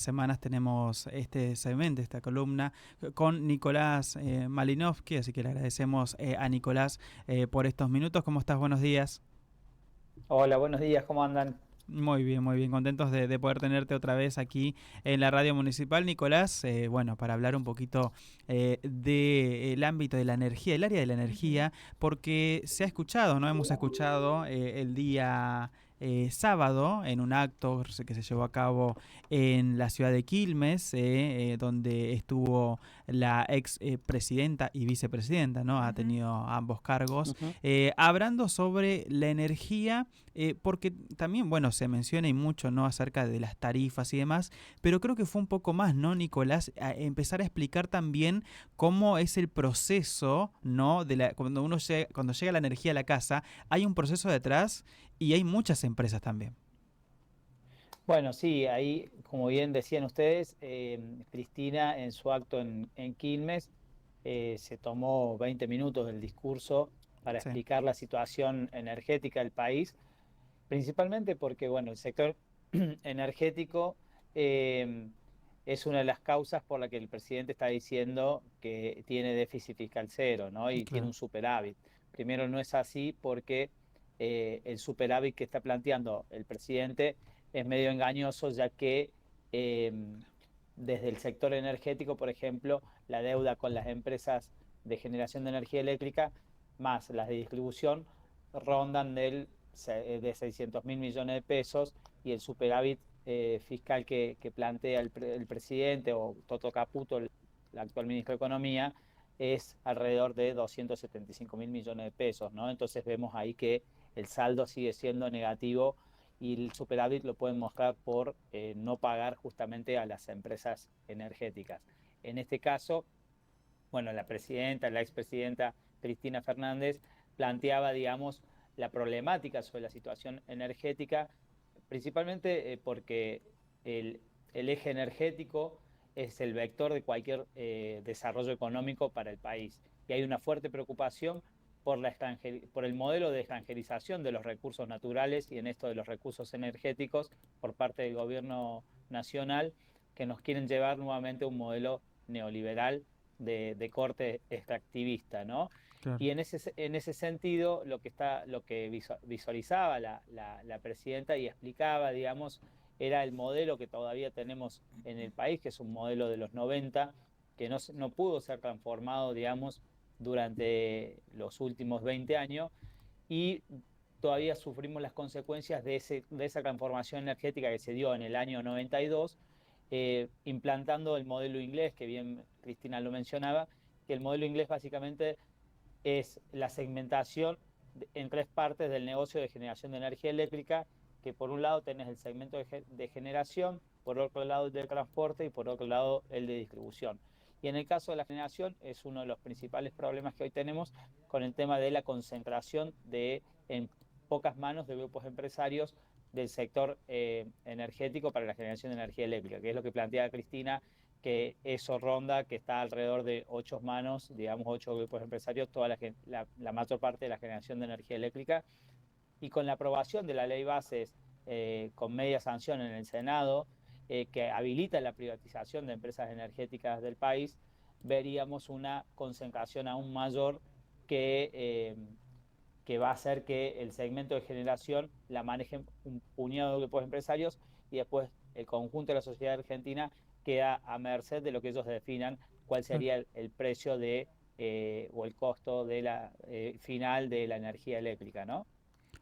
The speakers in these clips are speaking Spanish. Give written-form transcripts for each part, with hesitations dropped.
Semanas tenemos este segmento, esta columna con Nicolás Malinowski, así que le agradecemos a Nicolás por estos minutos. ¿Cómo estás? Buenos días. Hola, buenos días, ¿cómo andan? Muy bien, contentos de poder tenerte otra vez aquí en la radio municipal, Nicolás. Bueno, para hablar un poquito del ámbito de la energía, el área de la energía, porque se ha escuchado, ¿no? Hemos escuchado el día sábado en un acto que se llevó a cabo en la ciudad de Quilmes, donde estuvo la ex presidenta y vicepresidenta, ¿no? Ha tenido ambos cargos, Ujú. hablando sobre la energía, porque también, bueno, se menciona y mucho, ¿no? Acerca de las tarifas y demás, pero creo que fue un poco más, ¿no, Nicolás? A empezar a explicar también cómo es el proceso, ¿no? Cuando llega la energía a la casa, hay un proceso detrás y hay muchas empresas también. Bueno, sí, ahí, como bien decían ustedes, Cristina en su acto en Quilmes se tomó 20 minutos del discurso para Sí, explicar la situación energética del país, principalmente porque, bueno, el sector energético eh, es una de las causas por la que el presidente está diciendo que tiene déficit fiscal cero, ¿no? Y tiene claro. un superávit. Primero, no es así porque el superávit que está planteando el presidente es medio engañoso, ya que eh, desde el sector energético, por ejemplo, la deuda con las empresas de generación de energía eléctrica más las de distribución rondan de 600 mil millones de pesos, y el superávit fiscal que plantea el presidente o Toto Caputo, el actual ministro de Economía, es alrededor de 275 mil millones de pesos, ¿no? Entonces vemos ahí que el saldo sigue siendo negativo, y el superávit lo pueden mostrar por no pagar justamente a las empresas energéticas. En este caso, bueno, la expresidenta Cristina Fernández planteaba, digamos, la problemática sobre la situación energética, principalmente porque el, el eje energético es el vector de cualquier desarrollo económico para el país. Y hay una fuerte preocupación por el modelo de extranjerización de los recursos naturales, y en esto de los recursos energéticos por parte del gobierno nacional, que nos quieren llevar nuevamente a un modelo neoliberal de corte extractivista, ¿no? Claro. Y en ese sentido, lo que visualizaba la presidenta y explicaba, digamos, era el modelo que todavía tenemos en el país, que es un modelo de los 90, que no pudo ser transformado, digamos, durante los últimos 20 años, y todavía sufrimos las consecuencias de esa transformación energética que se dio en el año 92, implantando el modelo inglés, que bien Cristina lo mencionaba, que el modelo inglés básicamente es la segmentación en tres partes del negocio de generación de energía eléctrica, que por un lado tenés el segmento de generación, por otro lado el de transporte y por otro lado el de distribución. Y en el caso de la generación es uno de los principales problemas que hoy tenemos con el tema de la concentración en pocas manos de grupos empresarios del sector energético para la generación de energía eléctrica, que es lo que plantea Cristina, que eso ronda, que está alrededor de 8 manos, digamos 8 grupos empresarios, la mayor parte de la generación de energía eléctrica. Y con la aprobación de la ley bases con media sanción en el Senado, que habilita la privatización de empresas energéticas del país, veríamos una concentración aún mayor que, eh, que va a hacer que el segmento de generación la manejen un puñado de grupos empresarios, y después el conjunto de la sociedad argentina queda a merced de lo que ellos definan cuál Claro. sería el precio o el costo de final de la energía eléctrica, ¿no?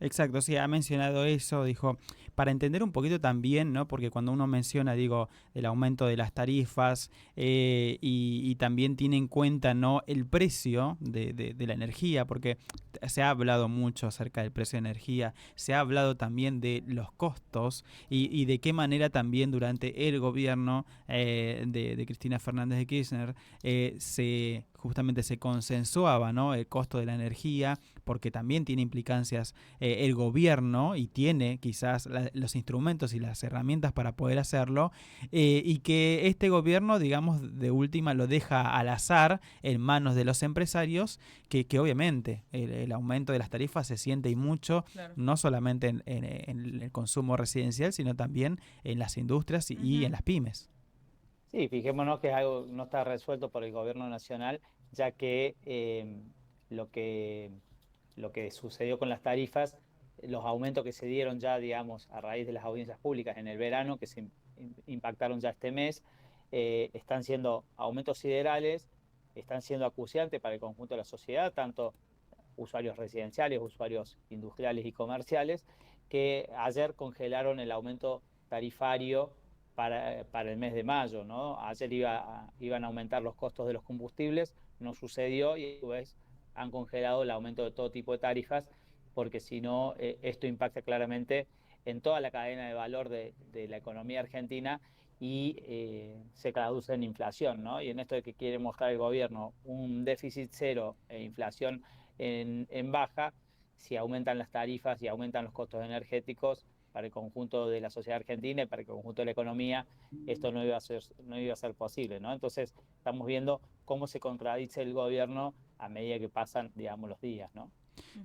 Exacto, sí, ha mencionado eso, dijo, para entender un poquito también, ¿no? Porque cuando uno menciona, digo, el aumento de las tarifas y también tiene en cuenta, ¿no? El precio de la energía, porque se ha hablado mucho acerca del precio de energía, se ha hablado también de los costos y de qué manera también durante el gobierno de Cristina Fernández de Kirchner justamente se consensuaba, ¿no? El costo de la energía porque también tiene implicancias el gobierno y tiene quizás los instrumentos y las herramientas para poder hacerlo, y que este gobierno, digamos, de última lo deja al azar en manos de los empresarios, que obviamente el aumento de las tarifas se siente y mucho, Claro. no solamente en el consumo residencial, sino también en las industrias y en las pymes. Sí, fijémonos que es algo que no está resuelto por el gobierno nacional, ya que lo que lo que sucedió con las tarifas, los aumentos que se dieron ya, digamos, a raíz de las audiencias públicas en el verano, que se impactaron ya este mes, están siendo aumentos siderales, están siendo acuciantes para el conjunto de la sociedad, tanto usuarios residenciales, usuarios industriales y comerciales, que ayer congelaron el aumento tarifario para el mes de mayo, ¿no? Ayer iban a aumentar los costos de los combustibles, no sucedió y a su vez han congelado el aumento de todo tipo de tarifas, porque si no, esto impacta claramente en toda la cadena de valor de la economía argentina y se traduce en inflación, ¿no? Y en esto de que quiere mostrar el gobierno un déficit cero e inflación en baja, si aumentan las tarifas y aumentan los costos energéticos para el conjunto de la sociedad argentina y para el conjunto de la economía, esto no iba a ser posible, ¿no? Entonces estamos viendo cómo se contradice el gobierno a medida que pasan, digamos, los días, ¿no?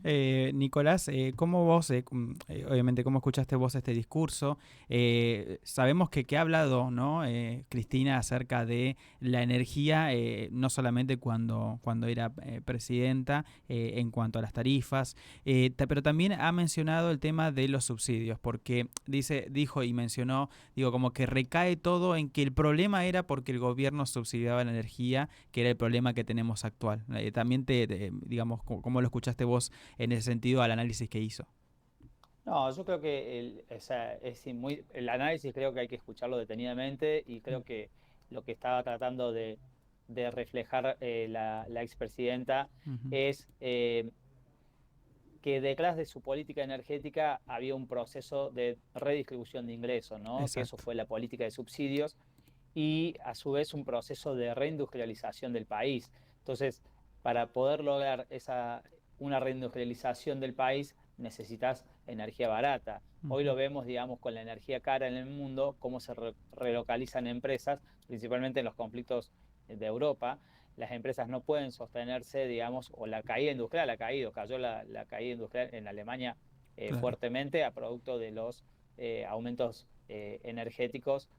Nicolás, ¿cómo vos, obviamente, cómo escuchaste vos este discurso? Sabemos que ha hablado, ¿no? Cristina, acerca de la energía, no solamente cuando era presidenta, en cuanto a las tarifas, pero también ha mencionado el tema de los subsidios, porque dijo y mencionó, digo, como que recae todo en que el problema era porque el gobierno subsidiaba la energía, que era el problema que tenemos actual. También digamos, ¿cómo lo escuchaste vos en ese sentido al análisis que hizo? No, yo creo que el análisis creo que hay que escucharlo detenidamente y creo que lo que estaba tratando de reflejar la expresidenta Uh-huh. es que detrás de su política energética había un proceso de redistribución de ingresos, ¿no? Que eso Exacto. fue la política de subsidios y a su vez un proceso de reindustrialización del país. Entonces, para poder lograr una reindustrialización del país necesitas energía barata. Hoy lo vemos, digamos, con la energía cara en el mundo, cómo se relocalizan empresas, principalmente en los conflictos de Europa. Las empresas no pueden sostenerse, digamos, o la caída industrial cayó la caída industrial en Alemania Claro. fuertemente a producto de los aumentos energéticos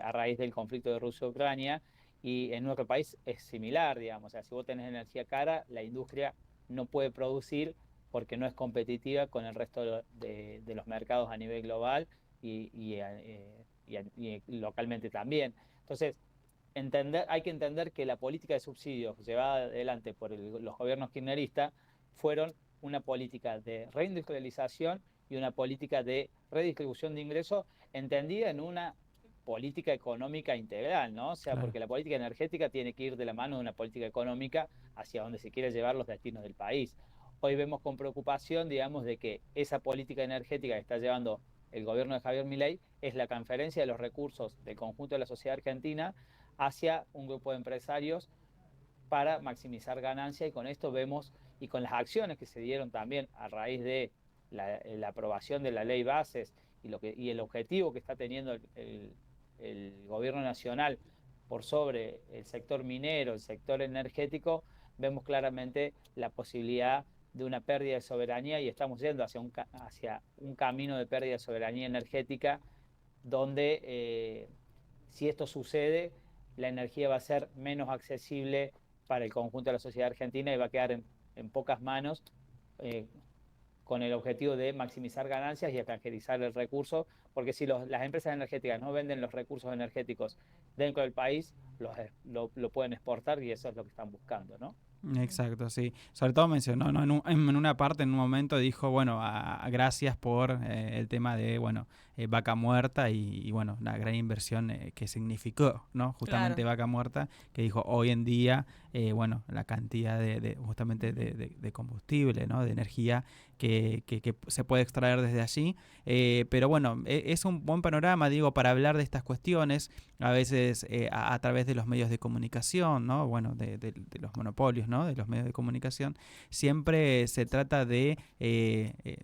a raíz del conflicto de Rusia-Ucrania, y en nuestro país es similar, digamos, o sea, si vos tenés energía cara, la industria no puede producir porque no es competitiva con el resto de los mercados a nivel global y localmente también. Entonces, hay que entender que la política de subsidios llevada adelante por los gobiernos kirchneristas fueron una política de reindustrialización y una política de redistribución de ingresos entendida en una política económica integral, ¿no? O sea, Claro. porque la política energética tiene que ir de la mano de una política económica hacia donde se quiere llevar los destinos del país. Hoy vemos con preocupación, digamos, de que esa política energética que está llevando el gobierno de Javier Milei es la transferencia de los recursos del conjunto de la sociedad argentina hacia un grupo de empresarios para maximizar ganancias, y con esto vemos, y con las acciones que se dieron también a raíz de la aprobación de la ley bases y el objetivo que está teniendo el gobierno nacional por sobre el sector minero, el sector energético, vemos claramente la posibilidad de una pérdida de soberanía y estamos yendo hacia un camino de pérdida de soberanía energética donde si esto sucede, la energía va a ser menos accesible para el conjunto de la sociedad argentina y va a quedar en pocas manos, eh, con el objetivo de maximizar ganancias y extranjerizar el recurso, porque si las empresas energéticas no venden los recursos energéticos dentro del país, lo pueden exportar y eso es lo que están buscando, ¿no? Exacto, sí. Sobre todo mencionó, ¿no? En una parte, en un momento, dijo, bueno, gracias por el tema de, bueno, Vaca Muerta y bueno, una gran inversión que significó, ¿no? Justamente Claro. Vaca Muerta, que dijo hoy en día, bueno, la cantidad justamente de combustible, ¿no? De energía que se puede extraer desde allí. Pero bueno, es un buen panorama, digo, para hablar de estas cuestiones, a veces a través de los medios de comunicación, ¿no? Bueno, de los monopolios, ¿no? De los medios de comunicación, siempre se trata de,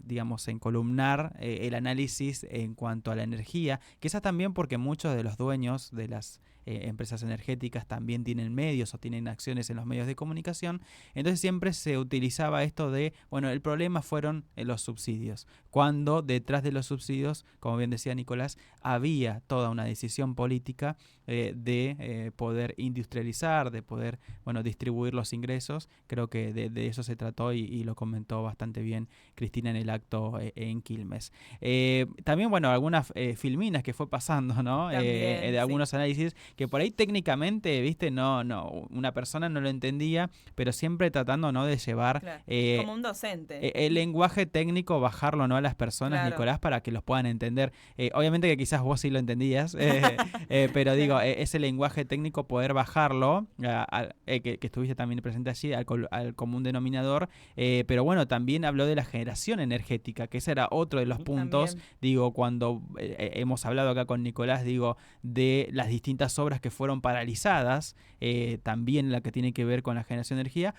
digamos, encolumnar el análisis en cuanto a la energía, quizás también porque muchos de los dueños de las empresas energéticas también tienen medios o tienen acciones en los medios de comunicación, entonces siempre se utilizaba esto de, bueno, el problema fueron los subsidios, cuando detrás de los subsidios, como bien decía Nicolás, había toda una decisión política de poder industrializar, de poder, bueno, distribuir los ingresos. Creo que de eso se trató y lo comentó bastante bien Cristina en el acto en Quilmes. También, bueno, algunas filminas que fue pasando, ¿no? También, De sí. algunos análisis que por ahí técnicamente, viste, no, una persona no lo entendía, pero siempre tratando, ¿no? De llevar Claro. Como un docente. el lenguaje técnico, bajarlo, ¿no? A las personas, Claro. Nicolás, para que los puedan entender. Obviamente que quizás vos sí lo entendías, pero digo, ese lenguaje técnico poder bajarlo, que estuviste también presente allí, al común denominador, pero bueno, también habló de la generación energética, que ese era otro de los puntos, También. digo, cuando hemos hablado acá con Nicolás, digo, de las distintas obras que fueron paralizadas, también la que tiene que ver con la generación de energía,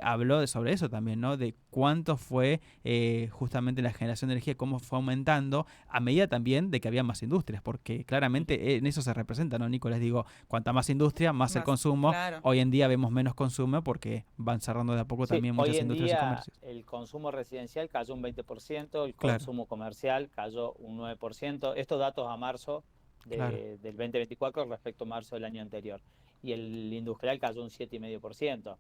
habló sobre eso también, ¿no? De cuánto fue justamente la generación de energía, cómo fue aumentando a medida también de que había más industrias, porque claramente en eso se representa, ¿no, Nicolás? Digo, cuanta más industria, más el consumo. Claro. Hoy en día vemos menos consumo porque van cerrando de a poco Sí, también hoy muchas en industrias y día comercios. el consumo residencial cayó un 20%, el Claro, consumo comercial cayó un 9%. Estos datos a marzo claro. del 2024 respecto a marzo del año anterior. Y el industrial cayó un 7,5%.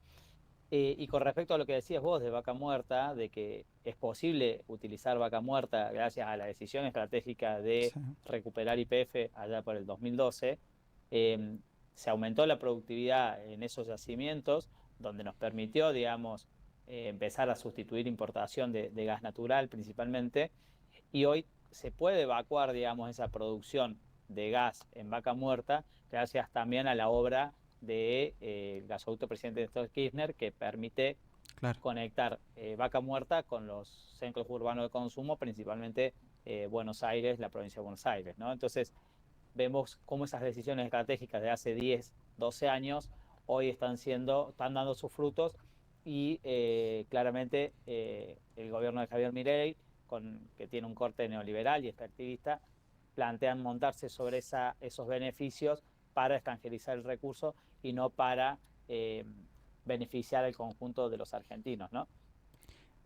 Y con respecto a lo que decías vos de Vaca Muerta, de que es posible utilizar Vaca Muerta gracias a la decisión estratégica de Sí, recuperar YPF allá por el 2012, se aumentó la productividad en esos yacimientos, donde nos permitió, digamos, empezar a sustituir importación de gas natural principalmente, y hoy se puede evacuar, digamos, esa producción de gas en Vaca Muerta gracias también a la obra del gasoducto Presidente Néstor Kirchner, que permite claro. conectar Vaca Muerta con los centros urbanos de consumo, principalmente Buenos Aires, la provincia de Buenos Aires, ¿no? Entonces vemos cómo esas decisiones estratégicas de hace 10, 12 años hoy están dando sus frutos, y claramente el gobierno de Javier Milei, que tiene un corte neoliberal y extractivista, plantean montarse sobre esos beneficios para extranjerizar el recurso y no para beneficiar al conjunto de los argentinos, ¿no?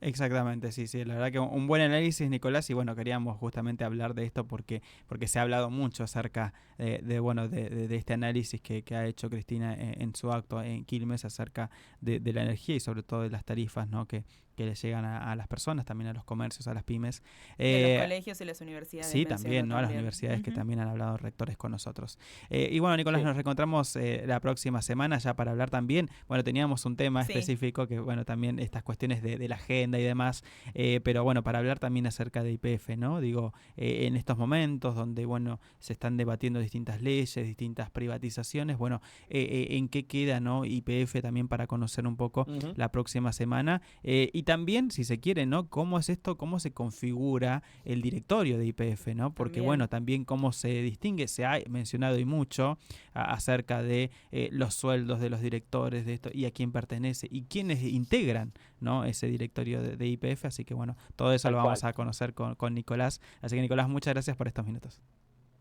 Exactamente, sí, sí, la verdad que un buen análisis, Nicolás, y bueno, queríamos justamente hablar de esto porque se ha hablado mucho acerca bueno, de este análisis que ha hecho Cristina en su acto en Quilmes acerca de la energía y sobre todo de las tarifas, ¿no? Que le llegan a las personas, también a los comercios, a las pymes. Y a los colegios y las universidades. Sí, también, ¿no? A las universidades que también han hablado rectores con nosotros. Y bueno, Nicolás, Sí. nos reencontramos la próxima semana ya para hablar también. Bueno, teníamos un tema específico que, bueno, también estas cuestiones de la agenda y demás, pero bueno, para hablar también acerca de YPF, ¿no? Digo, en estos momentos donde, bueno, se están debatiendo distintas leyes, distintas privatizaciones, bueno, en qué queda, ¿no? YPF también para conocer un poco la próxima semana. Y también, si se quiere, ¿no? ¿Cómo es esto? ¿Cómo se configura el directorio de YPF, ¿no? Porque, bueno, también cómo se distingue, se ha mencionado y mucho acerca de los sueldos de los directores de esto y a quién pertenece y quiénes integran, ¿no? Ese directorio de YPF. Así que, bueno, todo eso lo vamos a conocer con Nicolás. Así que, Nicolás, muchas gracias por estos minutos.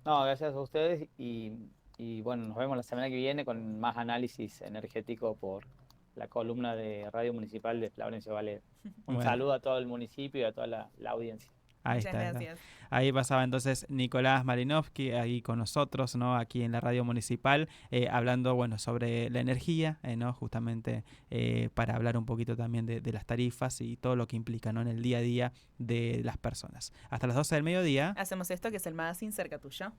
No, gracias a ustedes y bueno, nos vemos la semana que viene con más análisis energético por la columna de Radio Municipal de Florencio Valero. Un saludo a todo el municipio y a toda la audiencia. Ahí Muchas está. gracias. Ahí pasaba entonces Nicolás Marinovsky, ahí con nosotros, ¿no? Aquí en la radio municipal, hablando, bueno, sobre la energía, ¿no? Justamente para hablar un poquito también de las tarifas y todo lo que implica, ¿no? En el día a día de las personas. Hasta las 12 del mediodía. Hacemos esto que es el magazine cerca tuyo.